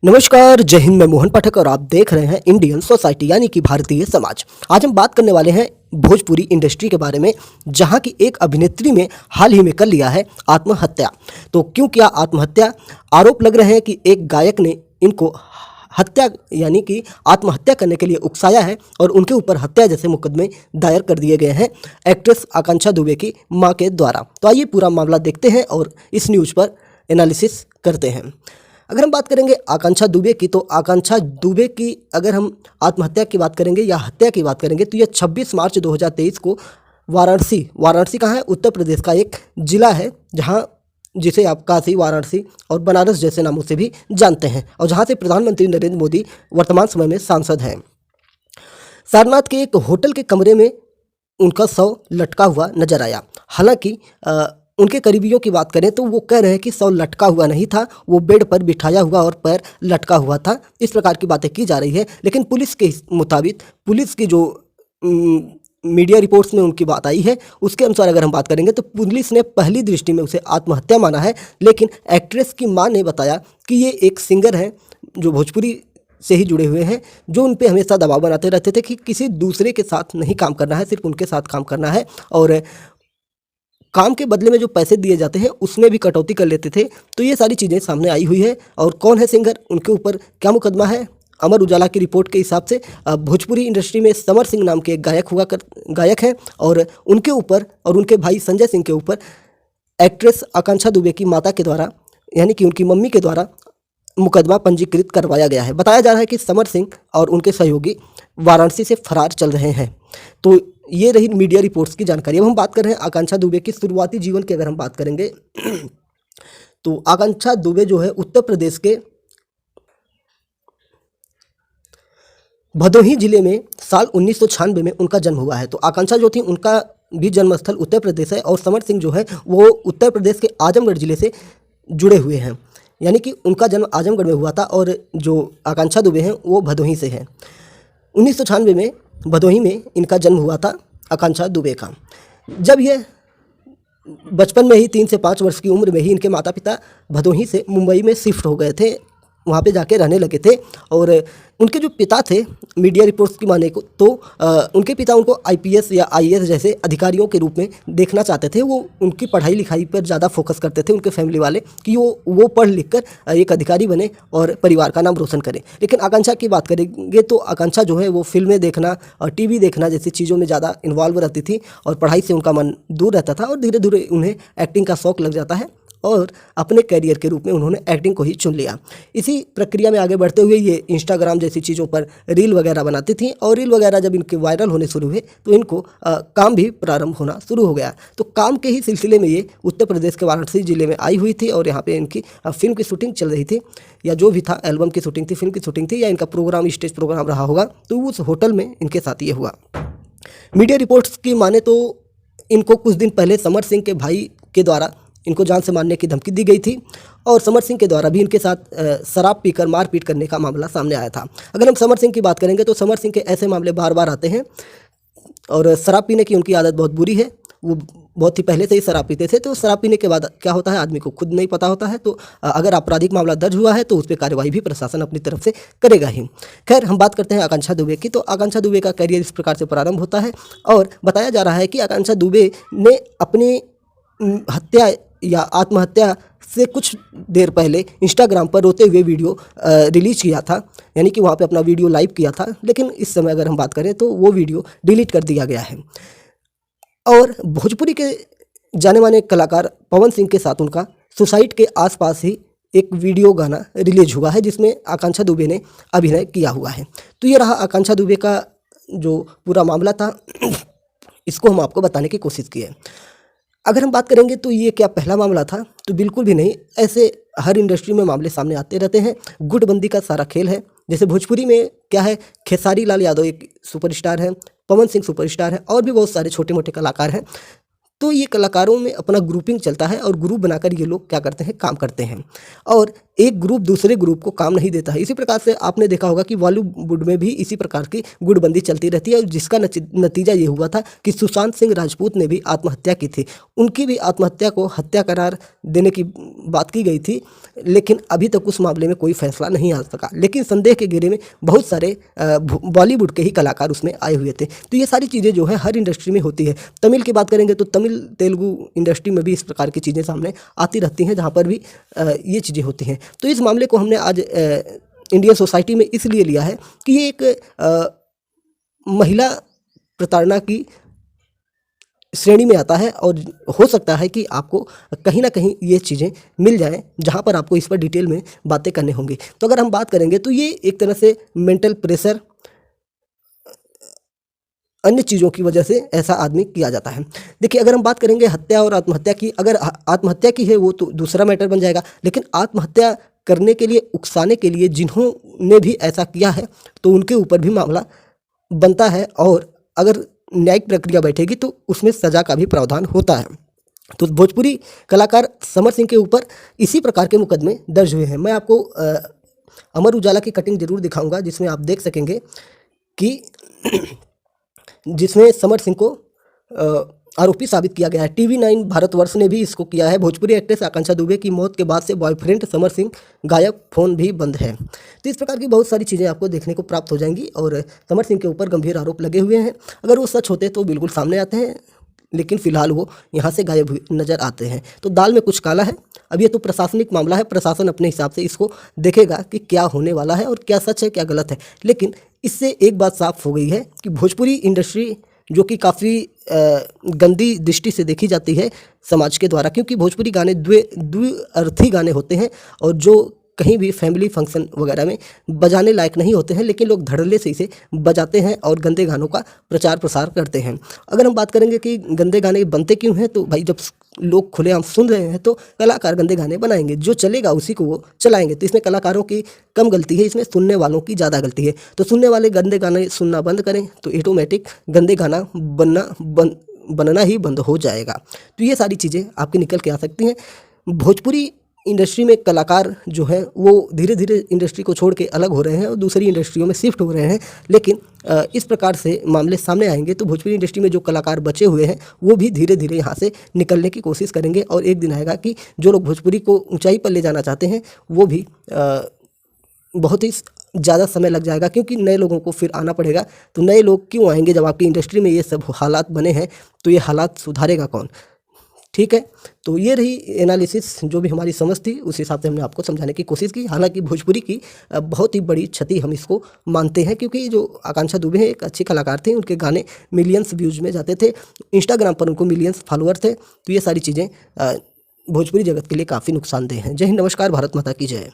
नमस्कार, जय हिंद। मैं मोहन पाठक और आप देख रहे हैं इंडियन सोसाइटी यानी कि भारतीय समाज। आज हम बात करने वाले हैं भोजपुरी इंडस्ट्री के बारे में, जहां की एक अभिनेत्री में हाल ही में कर लिया है आत्महत्या। तो क्यों किया आत्महत्या? आरोप लग रहे हैं कि एक गायक ने इनको हत्या यानी कि आत्महत्या करने के लिए उकसाया है और उनके ऊपर हत्या जैसे मुकदमे दायर कर दिए गए हैं एक्ट्रेस आकांक्षा दुबे की मां के द्वारा। तो आइए पूरा मामला देखते हैं और इस न्यूज़ पर एनालिसिस करते हैं। अगर हम बात करेंगे आकांक्षा दुबे की, तो आकांक्षा दुबे की अगर हम आत्महत्या की बात करेंगे या हत्या की बात करेंगे तो यह 26 मार्च 2023 को वाराणसी कहाँ है? उत्तर प्रदेश का एक जिला है, जहाँ जिसे आप काशी, वाराणसी और बनारस जैसे नामों से भी जानते हैं, और जहाँ से प्रधानमंत्री नरेंद्र मोदी वर्तमान समय में सांसद हैं। सारनाथ के एक होटल के कमरे में उनका शव लटका हुआ नजर आया। हालांकि उनके करीबियों की बात करें तो वो कह रहे हैं कि शव लटका हुआ नहीं था, वो बेड पर बिठाया हुआ और पैर लटका हुआ था। इस प्रकार की बातें की जा रही है, लेकिन पुलिस के मुताबिक, पुलिस की जो मीडिया रिपोर्ट्स में उनकी बात आई है, उसके अनुसार अगर हम बात करेंगे तो पुलिस ने पहली दृष्टि में उसे आत्महत्या माना है। लेकिन एक्ट्रेस की मां ने बताया कि ये एक सिंगर है जो भोजपुरी से ही जुड़े हुए हैं, जो उन पे हमेशा दबाव बनाते रहते थे कि किसी दूसरे के साथ नहीं काम करना है, सिर्फ उनके साथ काम करना है, और काम के बदले में जो पैसे दिए जाते हैं उसमें भी कटौती कर लेते थे। तो ये सारी चीज़ें सामने आई हुई है। और कौन है सिंगर, उनके ऊपर क्या मुकदमा है? अमर उजाला की रिपोर्ट के हिसाब से भोजपुरी इंडस्ट्री में समर सिंह नाम के एक गायक हैं, और उनके ऊपर और उनके भाई संजय सिंह के ऊपर एक्ट्रेस आकांक्षा दुबे की माता के द्वारा यानी कि उनकी मम्मी के द्वारा मुकदमा पंजीकृत करवाया गया है। बताया जा रहा है कि समर सिंह और उनके सहयोगी वाराणसी से फरार चल रहे हैं। तो ये रही मीडिया रिपोर्ट्स की जानकारी। अब हम बात कर रहे हैं आकांक्षा दुबे की शुरुआती जीवन की। अगर हम बात करेंगे तो आकांक्षा दुबे जो है उत्तर प्रदेश के भदोही जिले में साल 1996 में उनका जन्म हुआ है। तो आकांक्षा जो थी उनका भी जन्मस्थल उत्तर प्रदेश है, और समर सिंह जो है वो उत्तर प्रदेश के आजमगढ़ जिले से जुड़े हुए हैं, यानी कि उनका जन्म आजमगढ़ में हुआ था, और जो आकांक्षा दुबे हैं वो भदोही से हैं। 1996 में भदोही में इनका जन्म हुआ था आकांक्षा दुबे का। जब ये बचपन में ही 3 से 5 वर्ष की उम्र में ही इनके माता पिता भदोही से मुंबई में शिफ्ट हो गए थे, वहाँ पे जाके रहने लगे थे। और उनके जो पिता थे, मीडिया रिपोर्ट्स की माने को तो उनके पिता उनको आईपीएस या आईएएस जैसे अधिकारियों के रूप में देखना चाहते थे। वो उनकी पढ़ाई लिखाई पर ज़्यादा फोकस करते थे, उनके फैमिली वाले, कि वो पढ़ लिख कर एक अधिकारी बने और परिवार का नाम रोशन करें। लेकिन आकांक्षा की बात करेंगे तो आकांक्षा जो है वो फिल्में देखना और टीवी देखना जैसी चीज़ों में ज़्यादा इन्वॉल्व रहती थी, और पढ़ाई से उनका मन दूर रहता था, और धीरे धीरे उन्हें एक्टिंग का शौक लग जाता है, और अपने कैरियर के रूप में उन्होंने एक्टिंग को ही चुन लिया। इसी प्रक्रिया में आगे बढ़ते हुए ये इंस्टाग्राम जैसी चीज़ों पर रील वगैरह बनाती थी, और रील वगैरह जब इनके वायरल होने शुरू हुए तो इनको काम भी प्रारंभ होना शुरू हो गया। तो काम के ही सिलसिले में ये उत्तर प्रदेश के वाराणसी जिले में आई हुई थी, और यहाँ पे इनकी फिल्म की शूटिंग चल रही थी, या जो भी था, एल्बम की शूटिंग थी, फिल्म की शूटिंग थी, या इनका प्रोग्राम स्टेज प्रोग्राम रहा होगा, तो उस होटल में इनके साथ ये हुआ। मीडिया रिपोर्ट्स की माने तो इनको कुछ दिन पहले समर सिंह के भाई के द्वारा इनको जान से मारने की धमकी दी गई थी, और समर सिंह के द्वारा भी इनके साथ शराब पीकर मारपीट करने का मामला सामने आया था। अगर हम समर सिंह की बात करेंगे तो समर सिंह के ऐसे मामले बार बार आते हैं, और शराब पीने की उनकी आदत बहुत बुरी है। वो बहुत ही पहले से ही शराब पीते थे। तो शराब पीने के बाद क्या होता है, आदमी को खुद नहीं पता होता है। तो अगर आपराधिक मामला दर्ज हुआ है तो उस पर कार्रवाई भी प्रशासन अपनी तरफ से करेगा ही। खैर, हम बात करते हैं आकांक्षा दुबे की। तो आकांक्षा दुबे का करियर इस प्रकार से प्रारंभ होता है, और बताया जा रहा है कि आकांक्षा दुबे ने अपनी हत्या या आत्महत्या से कुछ देर पहले इंस्टाग्राम पर रोते हुए वीडियो रिलीज किया था, यानी कि वहाँ पे अपना वीडियो लाइव किया था। लेकिन इस समय अगर हम बात करें तो वो वीडियो डिलीट कर दिया गया है। और भोजपुरी के जाने माने कलाकार पवन सिंह के साथ उनका सुसाइड के आसपास ही एक वीडियो गाना रिलीज हुआ है, जिसमें आकांक्षा दुबे ने अभिनय किया हुआ है। तो ये रहा आकांक्षा दुबे का जो पूरा मामला था, इसको हम आपको बताने की कोशिश की है। अगर हम बात करेंगे तो ये क्या पहला मामला था? तो बिल्कुल भी नहीं। ऐसे हर इंडस्ट्री में मामले सामने आते रहते हैं। गुटबंदी का सारा खेल है। जैसे भोजपुरी में क्या है, खेसारी लाल यादव एक सुपरस्टार है, पवन सिंह सुपरस्टार है, और भी बहुत सारे छोटे मोटे कलाकार हैं। तो ये कलाकारों में अपना ग्रुपिंग चलता है, और ग्रुप बनाकर ये लोग क्या करते हैं, काम करते हैं। और एक ग्रुप दूसरे ग्रुप को काम नहीं देता है। इसी प्रकार से आपने देखा होगा कि बॉलीवुड में भी इसी प्रकार की गुटबंदी चलती रहती है, और जिसका नतीजा ये हुआ था कि सुशांत सिंह राजपूत ने भी आत्महत्या की थी। उनकी भी आत्महत्या को हत्या करार देने की बात की गई थी, लेकिन अभी तक उस मामले में कोई फैसला नहीं आ सका। लेकिन संदेह के घेरे में बहुत सारे बॉलीवुड के ही कलाकार उसमें आए हुए थे। तो ये सारी चीज़ें जो है हर इंडस्ट्री में होती है। तमिल की बात करेंगे तो तमिल तेलुगु इंडस्ट्री में भी इस प्रकार की चीज़ें सामने आती रहती हैं, जहाँ पर भी ये चीज़ें होती हैं। तो इस मामले को हमने आज इंडियन सोसाइटी में इसलिए लिया है कि ये एक महिला प्रताड़ना की श्रेणी में आता है, और हो सकता है कि आपको कहीं ना कहीं ये चीज़ें मिल जाएं जहां पर आपको इस पर डिटेल में बातें करनी होंगी। तो अगर हम बात करेंगे तो ये एक तरह से मेंटल प्रेशर, अन्य चीज़ों की वजह से ऐसा आदमी किया जाता है। देखिए, अगर हम बात करेंगे हत्या और आत्महत्या की, अगर आत्महत्या की है वो तो दूसरा मैटर बन जाएगा, लेकिन आत्महत्या करने के लिए, उकसाने के लिए जिन्होंने भी ऐसा किया है तो उनके ऊपर भी मामला बनता है, और अगर न्यायिक प्रक्रिया बैठेगी तो उसमें सज़ा का भी प्रावधान होता है। तो भोजपुरी कलाकार समर सिंह के ऊपर इसी प्रकार के मुकदमे दर्ज हुए हैं। मैं आपको अमर उजाला की कटिंग जरूर दिखाऊंगा, जिसमें आप देख सकेंगे कि जिसमें समर सिंह को आरोपी साबित किया गया है। TV9 भारतवर्ष ने भी इसको किया है। भोजपुरी एक्ट्रेस आकांक्षा दुबे की मौत के बाद से बॉयफ्रेंड समर सिंह गायब, फोन भी बंद है। तो इस प्रकार की बहुत सारी चीज़ें आपको देखने को प्राप्त हो जाएंगी, और समर सिंह के ऊपर गंभीर आरोप लगे हुए हैं। अगर वो सच होते तो बिल्कुल सामने आते हैं, लेकिन फिलहाल वो यहाँ से गायब हुए नज़र आते हैं। तो दाल में कुछ काला है। अब ये तो प्रशासनिक मामला है, प्रशासन अपने हिसाब से इसको देखेगा कि क्या होने वाला है और क्या सच है क्या गलत है। लेकिन इससे एक बात साफ हो गई है कि भोजपुरी इंडस्ट्री, जो कि काफ़ी गंदी दृष्टि से देखी जाती है समाज के द्वारा, क्योंकि भोजपुरी गाने द्विअर्थी गाने होते हैं, और जो कहीं भी फैमिली फंक्शन वगैरह में बजाने लायक नहीं होते हैं, लेकिन लोग धड़ल्ले से इसे बजाते हैं और गंदे गानों का प्रचार प्रसार करते हैं। अगर हम बात करेंगे कि गंदे गाने बनते क्यों हैं, तो भाई जब लोग खुलेआम सुन रहे हैं तो कलाकार गंदे गाने बनाएंगे, जो चलेगा उसी को वो चलाएंगे। तो इसमें कलाकारों की कम गलती है, इसमें सुनने वालों की ज़्यादा गलती है। तो सुनने वाले गंदे गाने सुनना बंद करें तो ऑटोमेटिक गंदे गाना बनना ही बंद हो जाएगा। तो ये सारी चीज़ें आपकी निकल के आ सकती हैं। भोजपुरी इंडस्ट्री में कलाकार जो हैं वो धीरे धीरे इंडस्ट्री को छोड़ के अलग हो रहे हैं और दूसरी इंडस्ट्रियों में शिफ्ट हो रहे हैं, लेकिन इस प्रकार से मामले सामने आएंगे तो भोजपुरी इंडस्ट्री में जो कलाकार बचे हुए हैं वो भी धीरे धीरे यहाँ से निकलने की कोशिश करेंगे, और एक दिन आएगा कि जो लोग भोजपुरी को ऊंचाई पर ले जाना चाहते हैं वो भी बहुत ही ज़्यादा समय लग जाएगा, क्योंकि नए लोगों को फिर आना पड़ेगा। तो नए लोग क्यों आएंगे जब आपकी इंडस्ट्री में ये सब हालात बने हैं? तो ये हालात सुधारेगा कौन? ठीक है, तो ये रही एनालिसिस, जो भी हमारी समझ थी उस हिसाब से हमने आपको समझाने की कोशिश की। हालांकि भोजपुरी की बहुत ही बड़ी क्षति हम इसको मानते हैं, क्योंकि जो आकांक्षा दुबे हैं एक अच्छी कलाकार थे, उनके गाने मिलियंस व्यूज़ में जाते थे, इंस्टाग्राम पर उनको मिलियंस फॉलोअर थे। तो ये सारी चीज़ें भोजपुरी जगत के लिए काफ़ी नुकसानदेह हैं। जय हिंद, नमस्कार, भारत माता की जय।